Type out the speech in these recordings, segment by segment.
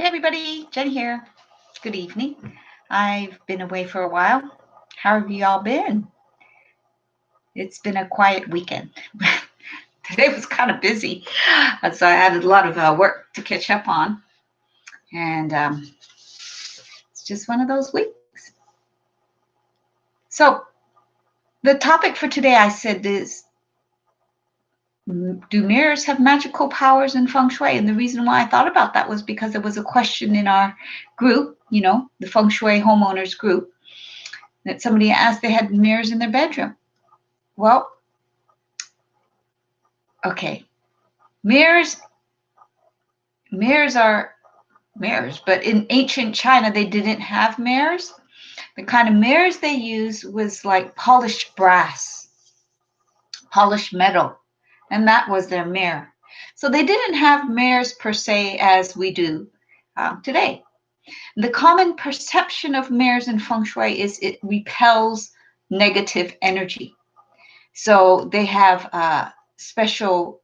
Hey everybody, Jen here. Good evening. I've been away for a while. How have you all been? It's been a quiet weekend. Today was kind of busy, so I had a lot of work to catch up on, and it's just one of those weeks. So the topic for today, I said, is do mirrors have magical powers in feng shui? And the reason why I thought about that was because there was a question in our group, the feng shui homeowners group, that somebody asked they had mirrors in their bedroom. Well, okay, mirrors are mirrors, but in ancient China they didn't have mirrors. The kind of mirrors they used was like polished brass, polished metal, and that was their mirror. So they didn't have mirrors per se as we do today. The common perception of mirrors in feng shui is it repels negative energy. So they have special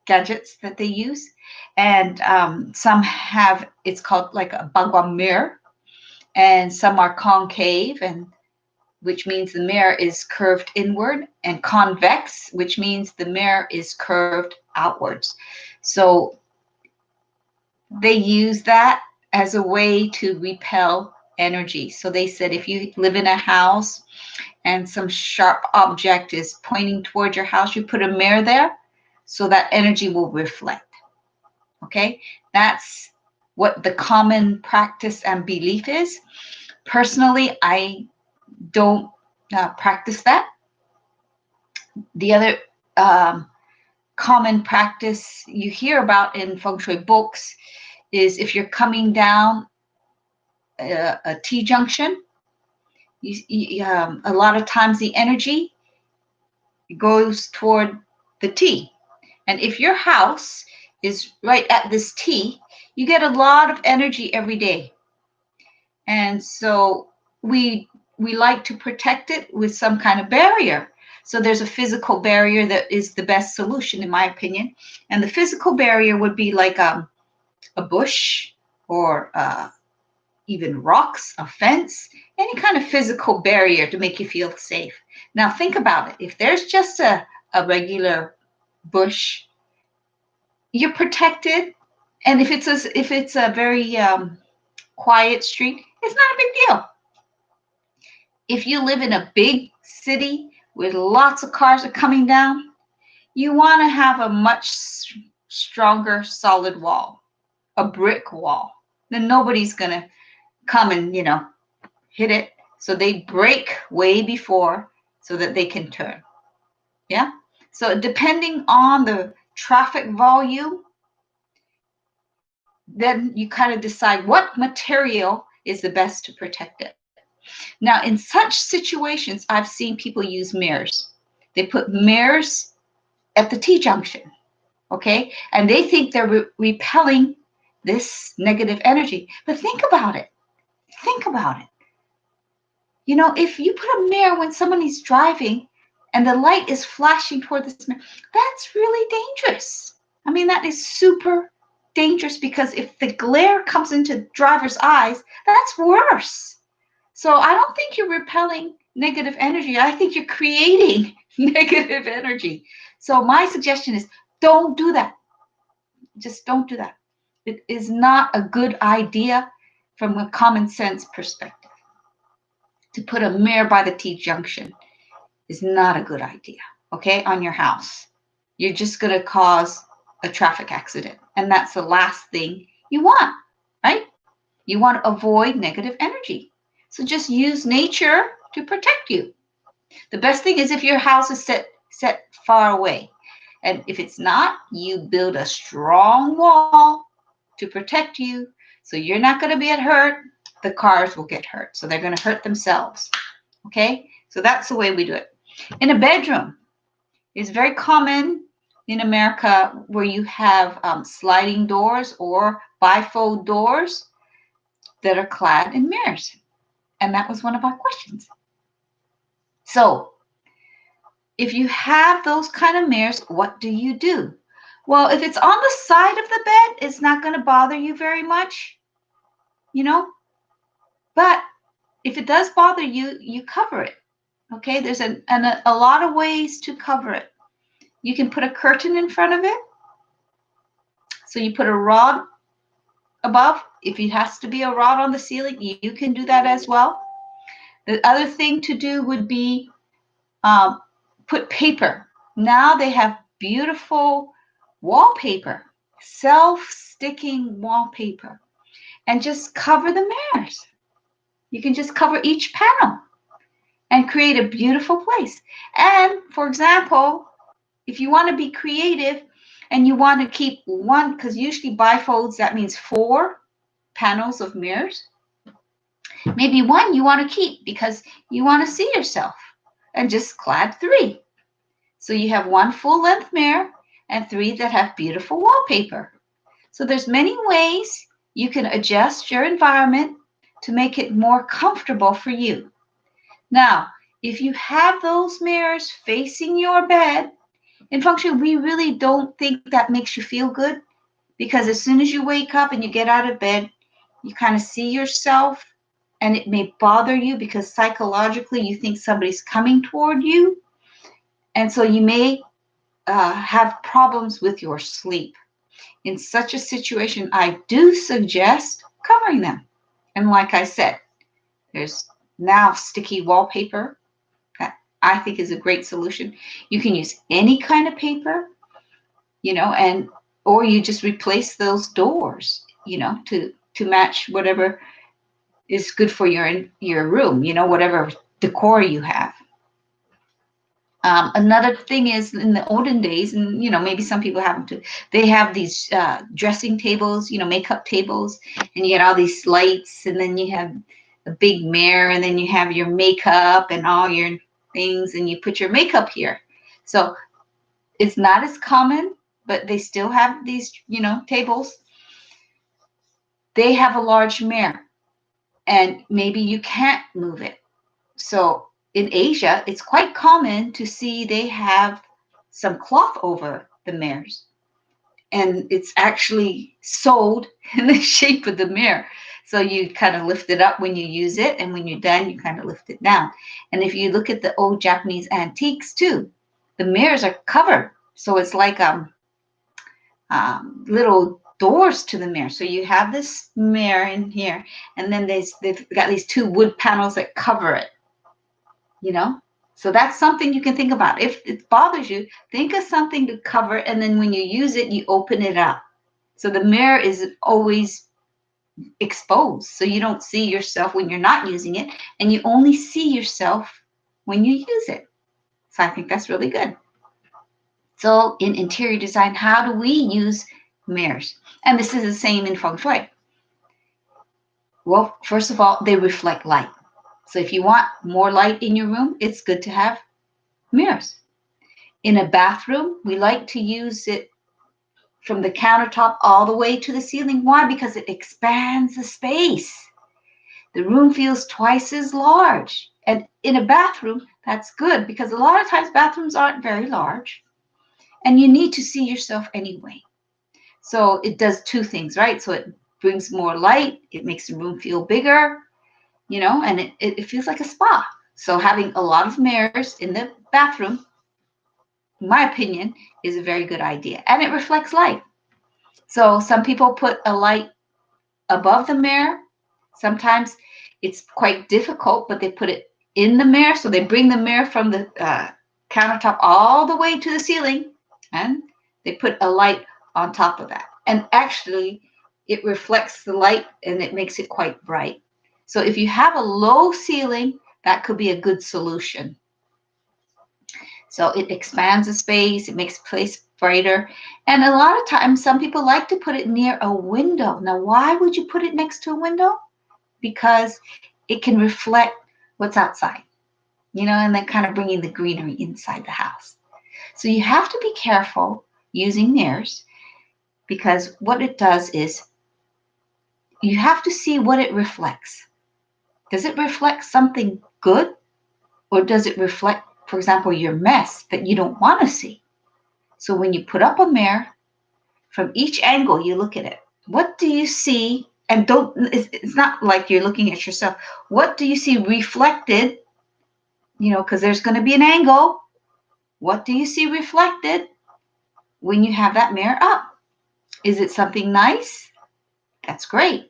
gadgets that they use, and some have, it's called like a bagua mirror, and some are concave, and which means the mirror is curved inward, and convex, which means the mirror is curved outwards. So they use that as a way to repel energy. So they said if you live in a house and some sharp object is pointing toward your house, you put a mirror there so that energy will reflect. Okay, that's what the common practice and belief is. Personally, I don't practice that. The other common practice you hear about in feng shui books is if you're coming down a T junction, a lot of times the energy goes toward the T. And if your house is right at this T, you get a lot of energy every day. And so we like to protect it with some kind of barrier. So there's a physical barrier that is the best solution, in my opinion. And the physical barrier would be like a bush or even rocks, a fence, any kind of physical barrier to make you feel safe. Now think about it. If there's just a regular bush, you're protected. And if it's a very quiet street, it's not a big deal. If you live in a big city with lots of cars are coming down, you want to have a much stronger solid wall, a brick wall. Then nobody's going to come and, hit it. So they break way before so that they can turn. Yeah. So depending on the traffic volume, then you kind of decide what material is the best to protect it. Now, in such situations, I've seen people use mirrors. They put mirrors at the T junction, okay? And they think they're repelling this negative energy. But think about it. Think about it. If you put a mirror when somebody's driving and the light is flashing toward this mirror, that's really dangerous. I mean, that is super dangerous, because if the glare comes into driver's eyes, that's worse. So I don't think you're repelling negative energy. I think you're creating negative energy. So my suggestion is don't do that. Just don't do that. It is not a good idea from a common sense perspective. To put a mirror by the T junction is not a good idea, okay, on your house. You're just going to cause a traffic accident. And that's the last thing you want, right? You want to avoid negative energy. So just use nature to protect you. The best thing is if your house is set far away. And if it's not, you build a strong wall to protect you. So you're not going to be hurt. The cars will get hurt. So they're going to hurt themselves. Okay? So that's the way we do it. In a bedroom, it's very common in America where you have sliding doors or bifold doors that are clad in mirrors. And that was one of our questions. So if you have those kind of mirrors, what do? Well, if it's on the side of the bed, it's not going to bother you very much. you know. But if it does bother you, you cover it. Okay, there's a lot of ways to cover it. You can put a curtain in front of it. So you put a rod above. If it has to be a rod on the ceiling, you can do that as well. The other thing to do would be um, put paper. Now they have beautiful wallpaper, self-sticking wallpaper, and just cover the mirrors. You can just cover each panel and create a beautiful place. And for example, if you want to be creative and you want to keep one, because usually bifolds, that means 4 panels of mirrors. Maybe one you want to keep because you want to see yourself, and just clad 3. So you have 1 full-length mirror and 3 that have beautiful wallpaper. So there's many ways you can adjust your environment to make it more comfortable for you. Now, if you have those mirrors facing your bed, in feng shui, we really don't think that makes you feel good, because as soon as you wake up and you get out of bed, you kind of see yourself, and it may bother you because psychologically you think somebody's coming toward you. And so you may have problems with your sleep. In such a situation, I do suggest covering them. And like I said, there's now sticky wallpaper that I think is a great solution. You can use any kind of paper, and or you just replace those doors, to match whatever is good for your room, whatever decor you have. Another thing is, in the olden days, and maybe some people haven't too, they have these dressing tables, makeup tables, and you get all these lights, and then you have a big mirror, and then you have your makeup and all your things, and you put your makeup here. So it's not as common, but they still have these, tables. They have a large mirror, and maybe you can't move it. So in Asia, it's quite common to see they have some cloth over the mirrors, and it's actually sewed in the shape of the mirror. So you kind of lift it up when you use it, and when you're done, you kind of lift it down. And if you look at the old Japanese antiques too, the mirrors are covered. So it's like little doors to the mirror. So you have this mirror in here, and then they've got these 2 wood panels that cover it. So that's something you can think about. If it bothers you, think of something to cover, and then when you use it, you open it up. So the mirror is always exposed, so you don't see yourself when you're not using it, and you only see yourself when you use it. So I think that's really good. So in interior design, how do we use mirrors? And this is the same in feng shui. Well, first of all, they reflect light. So if you want more light in your room, it's good to have mirrors. In a bathroom, we like to use it from the countertop all the way to the ceiling. Why? Because it expands the space. The room feels twice as large. And in a bathroom, that's good, because a lot of times bathrooms aren't very large, and you need to see yourself anyway. So it does 2 things, right? So it brings more light, it makes the room feel bigger, and it feels like a spa. So having a lot of mirrors in the bathroom, in my opinion, is a very good idea. And it reflects light. So some people put a light above the mirror. Sometimes it's quite difficult, but they put it in the mirror. So they bring the mirror from the countertop all the way to the ceiling, and they put a light on top of that. And actually, it reflects the light, and it makes it quite bright. So if you have a low ceiling, that could be a good solution. So it expands the space, it makes the place brighter. And a lot of times, some people like to put it near a window. Now, why would you put it next to a window? Because it can reflect what's outside, and then kind of bringing the greenery inside the house. So you have to be careful using mirrors, because what it does is you have to see what it reflects. Does it reflect something good, or does it reflect, for example, your mess that you don't want to see? So when you put up a mirror, from each angle you look at it, what do you see and don't, it's not like you're looking at yourself. What do you see reflected? Because there's going to be an angle. What do you see reflected when you have that mirror up? Is it something nice? That's great.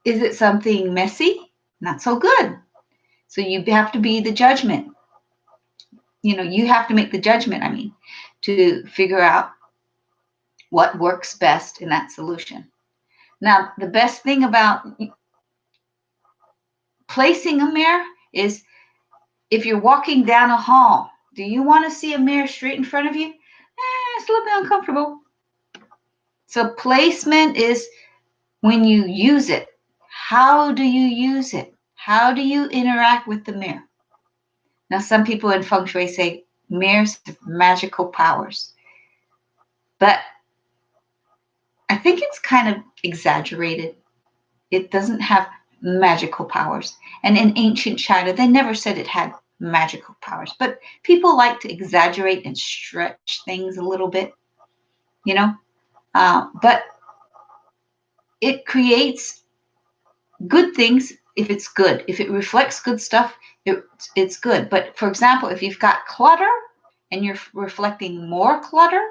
Is it something messy? Not so good. So you have to be the judgment. You have to make the judgment, to figure out what works best in that solution. Now, the best thing about placing a mirror is if you're walking down a hall, do you want to see a mirror straight in front of you? It's a little bit uncomfortable. So placement is when you use it. How do you use it? How do you interact with the mirror? Now, some people in feng shui say mirrors have magical powers, but I think it's kind of exaggerated. It doesn't have magical powers. And in ancient China, they never said it had magical powers, but people like to exaggerate and stretch things a little bit, but it creates good things if it's good. If it reflects good stuff, it's good. But for example, if you've got clutter and you're reflecting more clutter,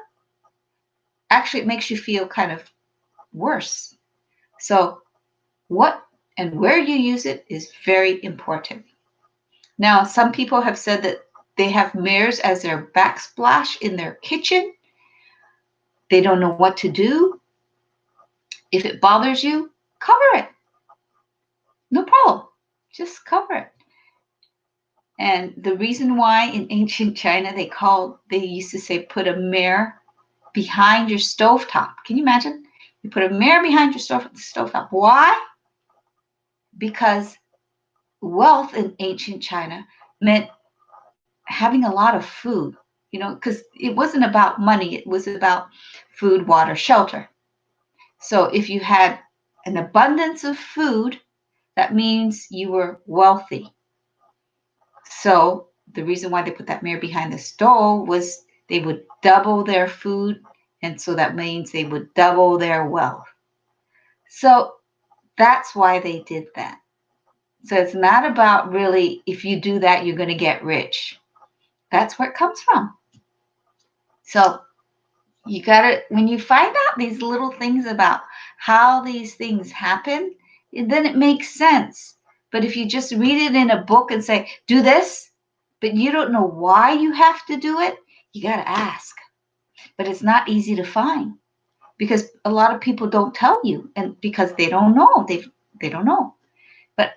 actually it makes you feel kind of worse. So what and where you use it is very important. Now, some people have said that they have mirrors as their backsplash in their kitchen. They don't know what to do. If it bothers you, cover it. No problem. Just cover it. And the reason why in ancient China they used to say put a mirror behind your stovetop. Can you imagine? You put a mirror behind your stovetop. Why? Because wealth in ancient China meant having a lot of food, because it wasn't about money. It was about food, water, shelter. So if you had an abundance of food, that means you were wealthy. So the reason why they put that mirror behind the stove was they would double their food, and so that means they would double their wealth. So that's why they did that. So it's not about really, if you do that, you're going to get rich. That's where it comes from. So you got to, when you find out these little things about how these things happen, then it makes sense. But if you just read it in a book and say, do this, but you don't know why you have to do it, you got to ask. But it's not easy to find because a lot of people don't tell you, and because they don't know. They don't know. But,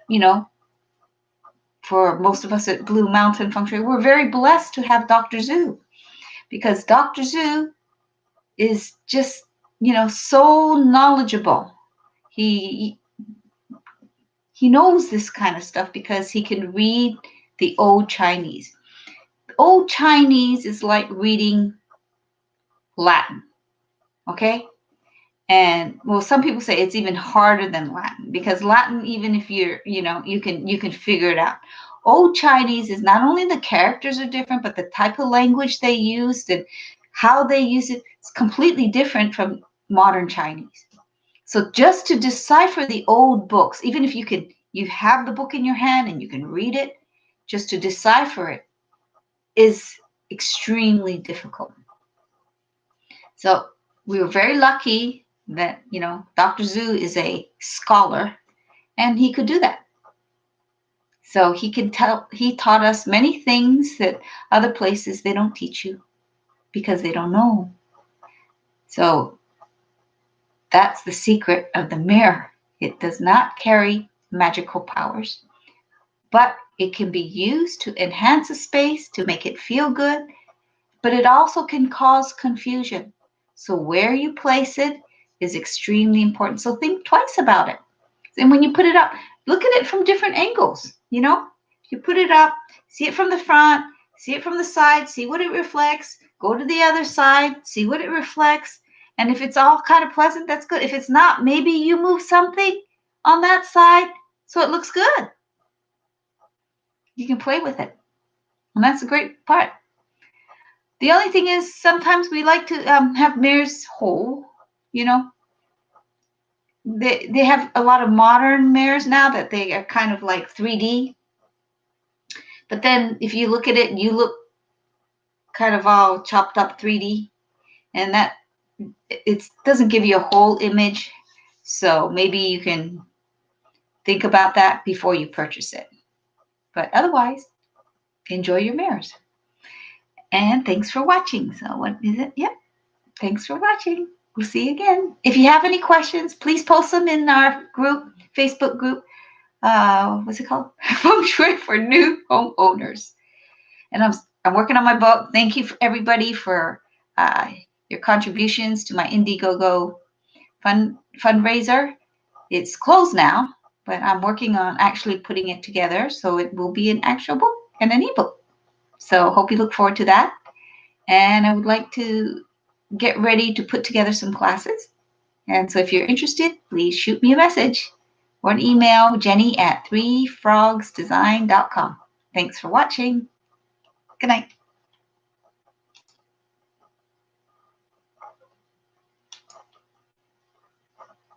for most of us at Blue Mountain Feng Shui, we're very blessed to have Dr. Zhu, because Dr. Zhu is just, so knowledgeable. He knows this kind of stuff because he can read the old Chinese. Old Chinese is like reading Latin, okay? And well, some people say it's even harder than Latin, because Latin, even if you're, you can figure it out. Old Chinese is not only the characters are different, but the type of language they used and how they use it is completely different from modern Chinese. So just to decipher the old books, even if you have the book in your hand and you can read it, just to decipher it is extremely difficult. So we were very lucky that, Dr. Zhu is a scholar and he could do that. So he taught us many things that other places they don't teach you because they don't know. So that's the secret of the mirror. It does not carry magical powers, but it can be used to enhance a space, to make it feel good, but it also can cause confusion. So where you place it is extremely important. So think twice about it. And when you put it up, look at it from different angles, You put it up, see it from the front, see it from the side, see what it reflects, go to the other side, see what it reflects. And if it's all kind of pleasant, that's good. If it's not, maybe you move something on that side so it looks good. You can play with it. And that's a great part. The only thing is sometimes we like to have mirrors whole, they have a lot of modern mirrors now that they are kind of like 3D. But then if you look at it, you look kind of all chopped up 3D, and that it doesn't give you a whole image. So maybe you can think about that before you purchase it. But otherwise, enjoy your mirrors. And thanks for watching. So what is it? Yep. Thanks for watching. We'll see you again. If you have any questions, please post them in our group, Facebook group. What's it called? Feng Shui for New Homeowners. And I'm working on my book. Thank you for everybody for your contributions to my Indiegogo fundraiser. It's closed now, but I'm working on actually putting it together so it will be an actual book and an ebook. So hope you look forward to that. And I would like to get ready to put together some classes. And so if you're interested, please shoot me a message or an email, Jenny at 3frogsdesign.com. Thanks for watching. Good night.